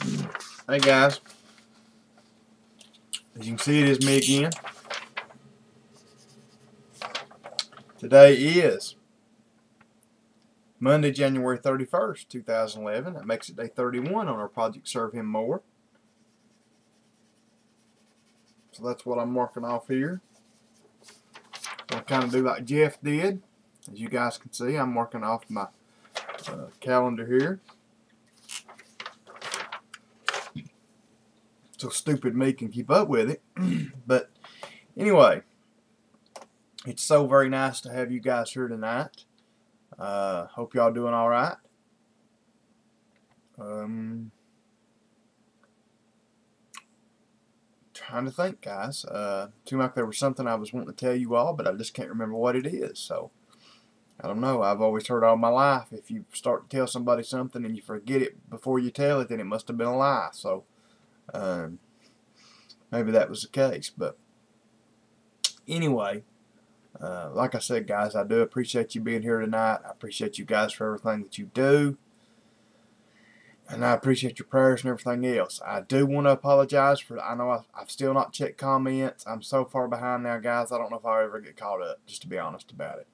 Hey guys, as you can see, it is me again. Today is Monday, January 31st, 2011. That makes it day 31 on our Project Serve Him More. So that's what I'm working off here. I'll kind of do like Jeff did. As you guys can see, I'm working off my calendar here. So stupid me can keep up with it. But anyway, it's so very nice to have you guys here tonight. Hope y'all doing all right. Trying to think, guys. Seemed like there was something I was wanting to tell you all, but I just can't remember what it is. So I don't know. I've always heard all my life, if you start to tell somebody something and you forget it before you tell it, then it must have been a lie. So maybe that was the case. But anyway, like I said, guys, I do appreciate you being here tonight. I appreciate you guys for everything that you do. And I appreciate your prayers and everything else. I do want to apologize for, I know I've still not checked comments. I'm so far behind now, guys. I don't know if I'll ever get caught up, just to be honest about it.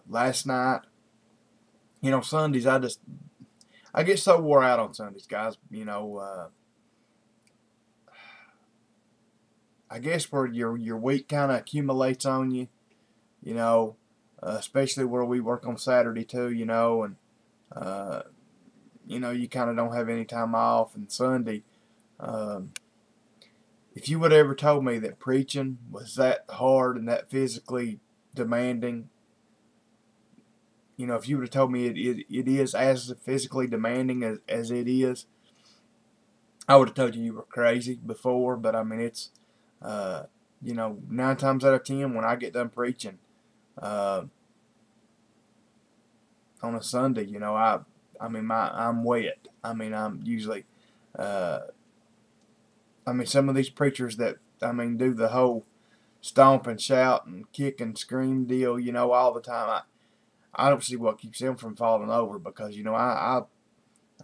Last night, you know, Sundays, I get so wore out on Sundays, guys. You know, I guess where your week kind of accumulates on you, you know, especially where we work on Saturday too, you know, and you know, you kind of don't have any time off. And Sunday, if you would have ever told me that preaching was that hard and that physically demanding, you know, if you would have told me it is as physically demanding as it is, I would have told you were crazy before. But I mean, it's, you know, 9 times out of 10 when I get done preaching on a Sunday, you know, I mean, I'm wet. I mean, I'm usually, I mean, some of these preachers that, I mean, do the whole stomp and shout and kick and scream deal, you know, all the time. I don't see what keeps them from falling over, because, you know, I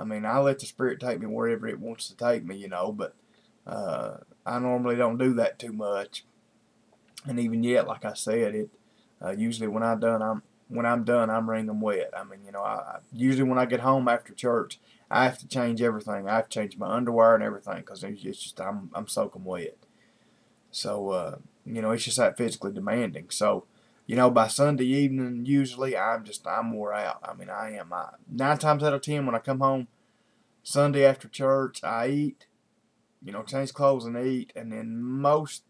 mean, I let the Spirit take me wherever it wants to take me, you know, but I normally don't do that too much. And even yet, like I said, it usually when I'm done, I'm wringing wet. I mean, you know, I usually when I get home after church, I have to change everything. I have to change my underwear and everything, because it's just I'm soaking wet. So you know, it's just that physically demanding. So, you know, by Sunday evening, usually I'm wore out. I mean, I am. 9 times out of 10 when I come home Sunday after church, I eat, you know, change clothes and eat, and then most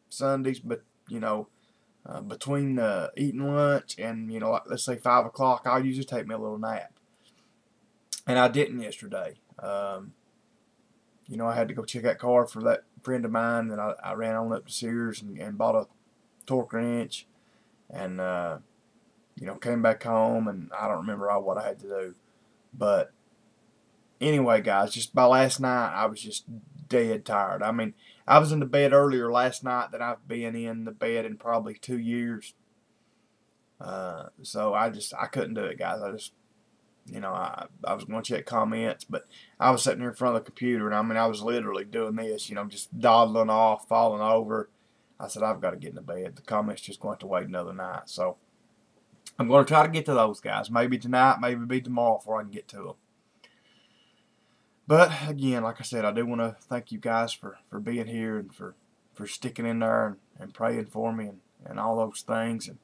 Sundays, but you know, between eating lunch and, you know, like, let's say 5 o'clock, I'll usually take me a little nap. And I didn't yesterday. You know, I had to go check that car for that friend of mine, and I ran on up to Sears and bought a torque wrench, and you know, came back home, and I don't remember all what I had to do. But anyway, guys, just by last night, I was just dead tired. I mean, I was in the bed earlier last night than I've been in the bed in probably 2 years. So I couldn't do it, guys. You know, I was going to check comments, but I was sitting here in front of the computer, and I mean, I was literally doing this, you know, just dawdling off, falling over. I said, I've got to get in the bed. The comments just going to wait another night. So I'm going to try to get to those, guys. Maybe tonight, maybe be tomorrow before I can get to them. But again, like I said, I do want to thank you guys for being here and for sticking in there and praying for me and all those things. And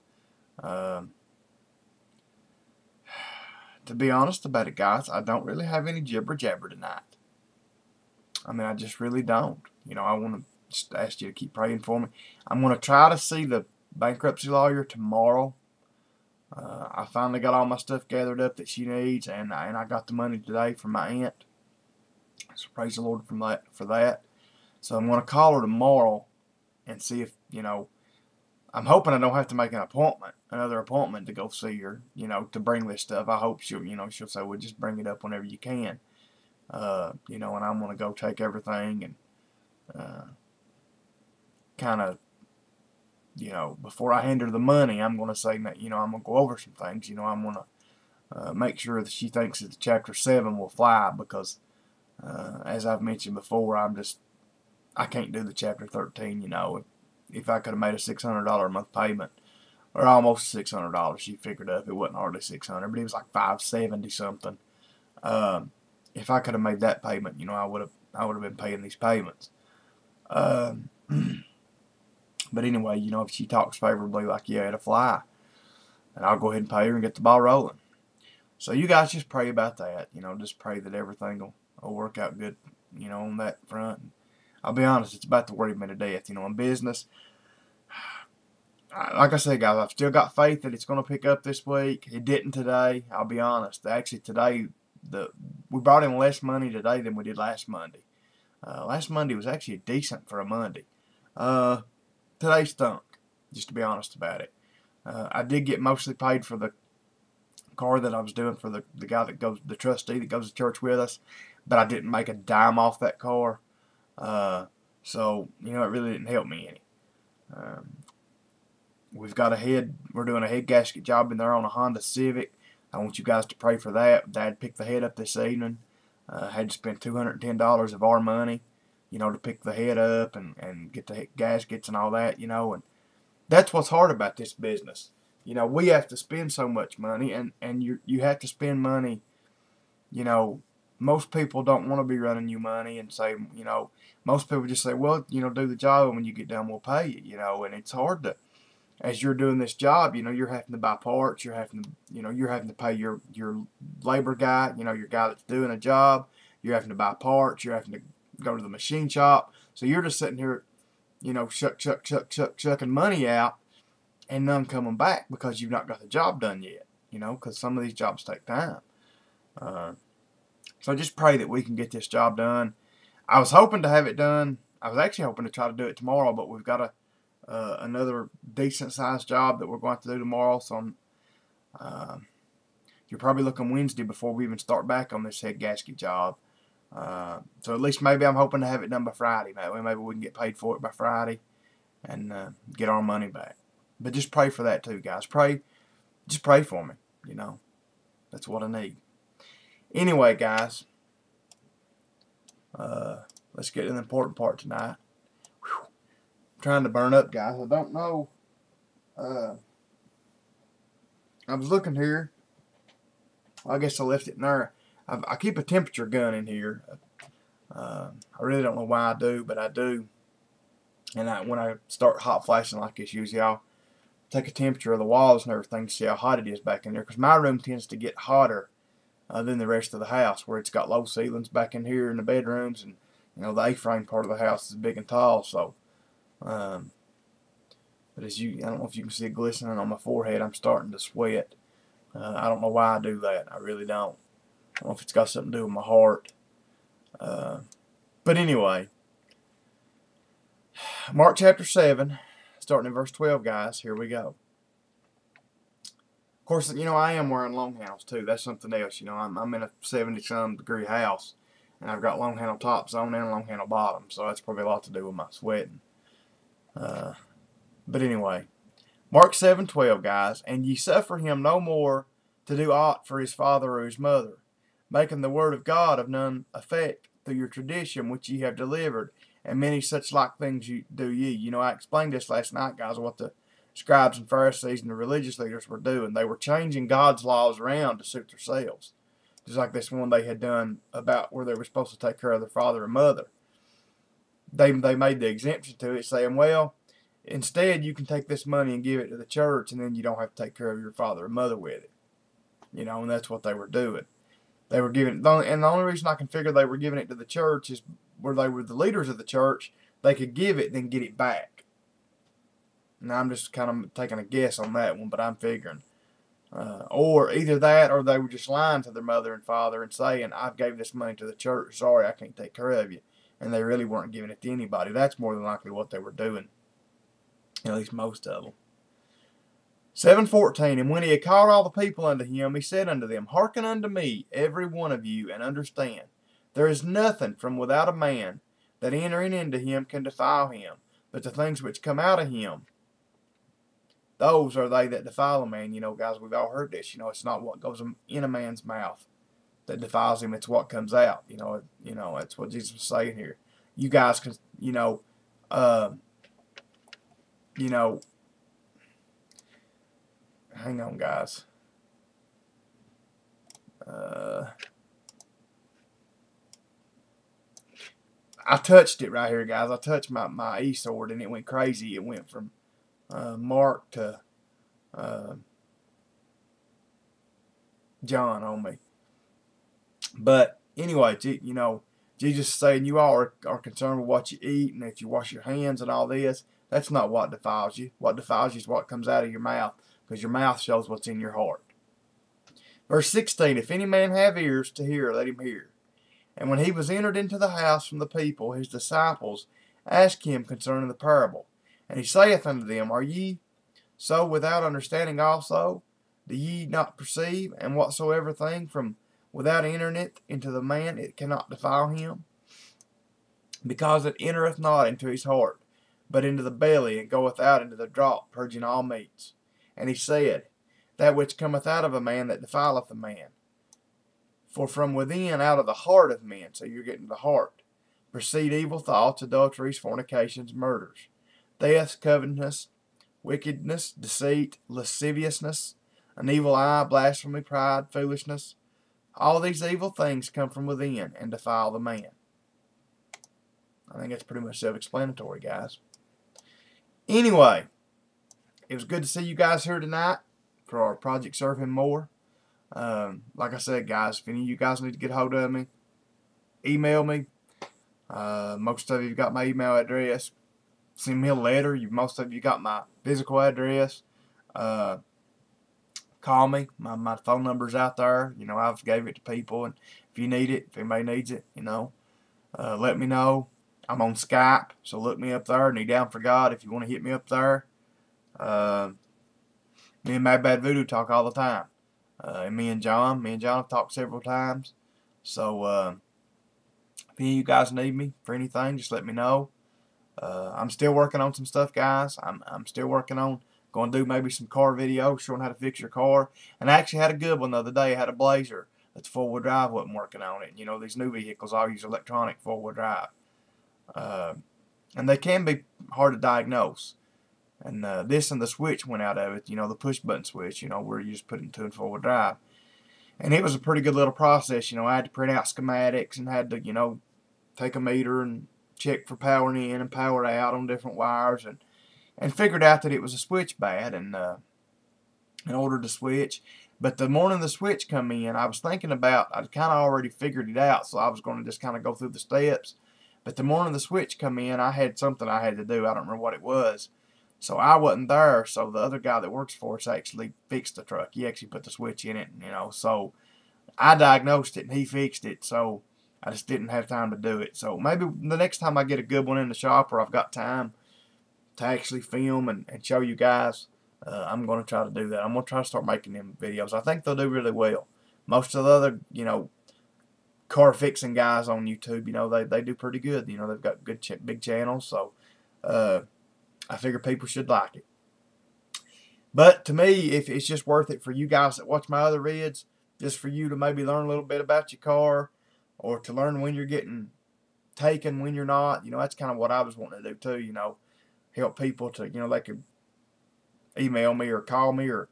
to be honest about it, guys, I don't really have any jibber jabber tonight. I mean, I just really don't. You know, I want to just ask you to keep praying for me. I'm going to try to see the bankruptcy lawyer tomorrow. I finally got all my stuff gathered up that she needs, and I got the money today from my aunt. So praise the Lord for that. So I'm going to call her tomorrow and see if, you know, I'm hoping I don't have to make another appointment to go see her, you know, to bring this stuff. I hope she'll say, well, just bring it up whenever you can. You know, and I'm going to go take everything and kind of, you know, before I hand her the money, I'm going to say that, you know, I'm going to go over some things. You know, I'm going to make sure that she thinks that chapter 7 will fly, because as I've mentioned before, I can't do the chapter 13. You know, if I could have made a $600 a month payment, or almost $600, she figured up, it wasn't hardly 600, but it was like 570 something. If I could have made that payment, you know, I would have been paying these payments. Um, but anyway, you know, if she talks favorably, like, yeah, it'll fly, and I'll go ahead and pay her and get the ball rolling. So you guys just pray about that. You know, just pray that everything will work out good, you know, on that front. I'll be honest, it's about to worry me to death. You know, in business, like I said, guys, I've still got faith that it's going to pick up this week. It didn't today. I'll be honest. Actually, today, we brought in less money today than we did last Monday. Last Monday was actually decent for a Monday. Today stunk, just to be honest about it. I did get mostly paid for the car that I was doing for the guy that goes, the trustee that goes to church with us, but I didn't make a dime off that car. So, you know, it really didn't help me any. We're doing a head gasket job in there on a Honda Civic. I want you guys to pray for that. Dad picked the head up this evening. Had to spend $210 of our money, you know, to pick the head up and get the gaskets and all that, you know. And that's what's hard about this business. You know, we have to spend so much money, and you have to spend money, you know. Most people don't want to be running you money and say, you know, most people just say, well, you know, do the job, and when you get done, we'll pay you, you know. And it's hard to, as you're doing this job, you know, you're having to buy parts, you're having to pay your labor guy, you know, your guy that's doing a job, you're having to buy parts, you're having to go to the machine shop. So you're just sitting here, you know, shucking money out, and none coming back because you've not got the job done yet, you know, because some of these jobs take time. So just pray that we can get this job done. I was hoping to have it done. I was actually hoping to try to do it tomorrow, but we've got another decent-sized job that we're going to do tomorrow. So you're probably looking Wednesday before we even start back on this head gasket job. So at least maybe I'm hoping to have it done by Friday. Maybe we can get paid for it by Friday and get our money back. But just pray for that too, guys. Just pray for me, you know. That's what I need. Anyway, guys, let's get to the important part tonight. Whew. I'm trying to burn up, guys. I don't know. I was looking here. Well, I guess I left it in there. I keep a temperature gun in here. I really don't know why I do, but I do. And when I start hot flashing like this, usually I'll take a temperature of the walls and everything to see how hot it is back in there. Because my room tends to get hotter than the rest of the house, where it's got low ceilings back in here in the bedrooms, and you know the A-frame part of the house is big and tall. So, but I don't know if you can see it glistening on my forehead. I'm starting to sweat. I don't know why I do that. I really don't. I don't know if it's got something to do with my heart. But anyway, Mark chapter 7, starting in verse 12, guys. Here we go. Of course, you know, I am wearing long handles too. That's something else. You know, I'm in a 70-some degree house, and I've got long handle tops on and long handle bottoms, so that's probably a lot to do with my sweating. But anyway, Mark 7:12, guys. And ye suffer him no more to do aught for his father or his mother, making the word of God of none effect through your tradition which ye have delivered, and many such like things do ye. You know, I explained this last night, guys, what the scribes and Pharisees and the religious leaders were doing. They were changing God's laws around to suit themselves. Just like this one they had done about where they were supposed to take care of their father and mother. They made the exemption to it, saying, well, instead you can take this money and give it to the church, and then you don't have to take care of your father and mother with it. You know, and that's what they were doing. They were giving, and the only reason I can figure they were giving it to the church is where they were the leaders of the church, they could give it and then get it back. Now, I'm just kind of taking a guess on that one, but I'm figuring. Or either that, or they were just lying to their mother and father and saying, I've gave this money to the church, sorry, I can't take care of you. And they really weren't giving it to anybody. That's more than likely what they were doing. At least most of them. 7:14, and when he had called all the people unto him, he said unto them, hearken unto me, every one of you, and understand. There is nothing from without a man that entering into him can defile him, but the things which come out of him, those are they that defile a man. You know, guys, we've all heard this. You know, it's not what goes in a man's mouth that defiles him, it's what comes out. That's what Jesus was saying here. You guys can, uh, you know, hang on, guys. I touched it right here, guys. I touched my e-sword and it went crazy. It went from Mark to John on me. But anyway, Jesus is saying you all are concerned with what you eat and if you wash your hands and all this. That's not what defiles you. What defiles you is what comes out of your mouth, because your mouth shows what's in your heart. Verse 16, if any man have ears to hear, let him hear. And when he was entered into the house from the people, his disciples asked him concerning the parable. And he saith unto them, are ye so without understanding also? Do ye not perceive? And whatsoever thing from without entering it into the man, it cannot defile him, because it entereth not into his heart, but into the belly, and goeth out into the draught, purging all meats. And he said, that which cometh out of a man, that defileth a man. For from within, out of the heart of men, so you're getting the heart, proceed evil thoughts, adulteries, fornications, murders, thefts, covetousness, wickedness, deceit, lasciviousness, an evil eye, blasphemy, pride, foolishness. All these evil things come from within and defile the man. I think that's pretty much self-explanatory, guys. Anyway, it was good to see you guys here tonight for our Project Serve Him More. Like I said, guys, if any of you guys need to get a hold of me, email me. Most of you got my email address. Send me a letter. Most of you got my physical address. Call me. My phone number's out there. I've gave it to people, and if you need it, if anybody needs it, let me know. I'm on Skype, so look me up there. Knee Down for God if you want to hit me up there. Me and Mad Bad Voodoo talk all the time. And me and John have talked several times. So if any of you guys need me for anything, just let me know. I'm still working on some stuff, guys. I'm still working on going to do maybe some car videos showing how to fix your car. And I actually had a good one the other day. I had a Blazer that's four-wheel drive, wasn't working on it. These new vehicles all use electronic four-wheel drive. And they can be hard to diagnose. And this and the switch went out of it, the push button switch, where you just put it into a four-wheel drive. And it was a pretty good little process. I had to print out schematics and had to, take a meter and check for power in and power out on different wires, and figured out that it was a switch bad, and ordered the switch. But the morning the switch come in, I was thinking about, I'd kind of already figured it out, so I was going to just kind of go through the steps. But the morning the switch come in, I had something I had to do. I don't remember what it was. So I wasn't there, so the other guy that works for us actually fixed the truck. He actually put the switch in it, so I diagnosed it and he fixed it, so I just didn't have time to do it. So maybe the next time I get a good one in the shop, or I've got time to actually film and show you guys, I'm going to try to do that. I'm going to try to start making them videos. I think they'll do really well. Most of the other, car fixing guys on YouTube, they do pretty good. They've got good big channels, so I figure people should like it. But to me, if it's just worth it for you guys that watch my other vids, just for you to maybe learn a little bit about your car, or to learn when you're getting taken, when you're not, that's kind of what I was wanting to do too, help people to, they could email me or call me or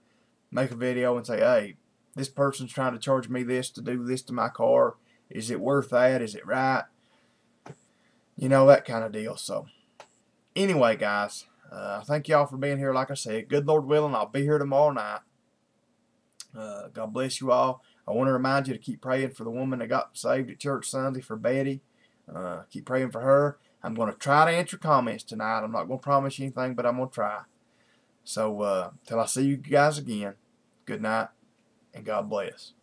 make a video and say, hey, this person's trying to charge me this to do this to my car. Is it worth that? Is it right? That kind of deal. So anyway, guys, thank y'all for being here. Like I said, good Lord willing, I'll be here tomorrow night. God bless you all. I want to remind you to keep praying for the woman that got saved at church Sunday, for Betty. Keep praying for her. I'm going to try to answer comments tonight. I'm not going to promise you anything, but I'm going to try. So, till I see you guys again, good night, and God bless.